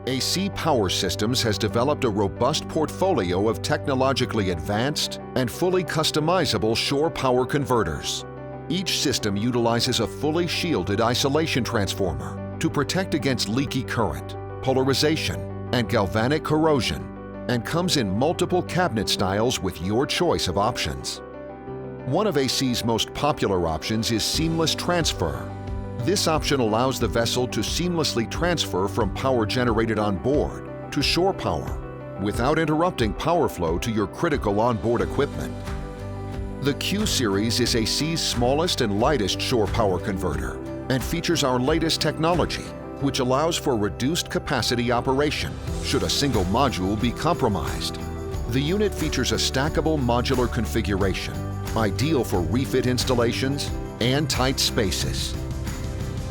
AC Power Systems has developed a robust portfolio of technologically advanced and fully customizable shore power converters. Each system utilizes a fully shielded isolation transformer to protect against leaky current, polarization, and galvanic corrosion, and comes in multiple cabinet styles with your choice of options. One of AC's most popular options is seamless transfer. This option allows the vessel to seamlessly transfer from power generated on board to shore power without interrupting power flow to your critical onboard equipment. The Q Series is AC's smallest and lightest shore power converter and features our latest technology, which allows for reduced capacity operation should a single module be compromised. The unit features a stackable modular configuration, ideal for refit installations and tight spaces.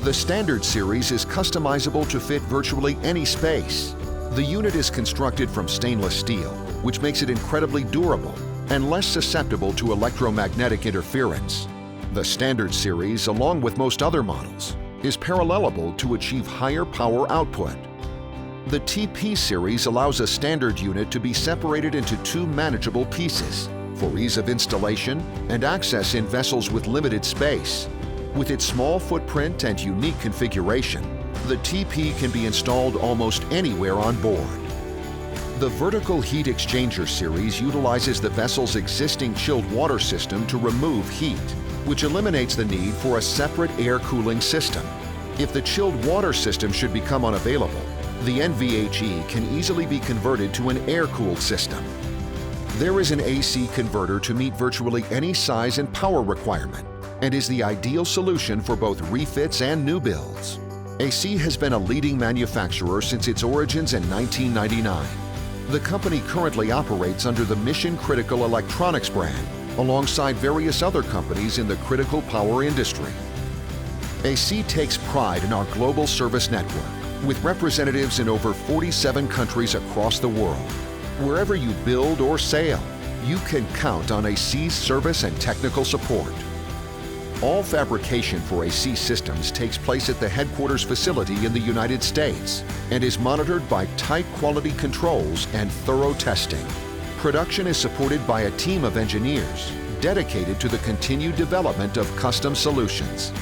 The Standard Series is customizable to fit virtually any space. The unit is constructed from stainless steel, which makes it incredibly durable and less susceptible to electromagnetic interference. The Standard Series, along with most other models, is parallelable to achieve higher power output. The TP Series allows a standard unit to be separated into two manageable pieces for ease of installation and access in vessels with limited space. With its small footprint and unique configuration, the TP can be installed almost anywhere on board. The Vertical Heat Exchanger Series utilizes the vessel's existing chilled water system to remove heat, which eliminates the need for a separate air cooling system. If the chilled water system should become unavailable, the NVHE can easily be converted to an air-cooled system. There is an AC converter to meet virtually any size and power requirement, and is the ideal solution for both refits and new builds. AC has been a leading manufacturer since its origins in 1999. The company currently operates under the Mission Critical Electronics brand, alongside various other companies in the critical power industry. AC takes pride in our global service network, with representatives in over 47 countries across the world. Wherever you build or sail, you can count on AC's service and technical support. All fabrication for AC systems takes place at the headquarters facility in the United States and is monitored by tight quality controls and thorough testing. Production is supported by a team of engineers dedicated to the continued development of custom solutions.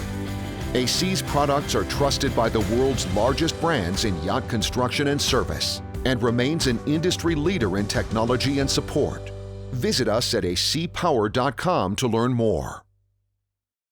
AC's products are trusted by the world's largest brands in yacht construction and service and remains an industry leader in technology and support. Visit us at acpower.com to learn more.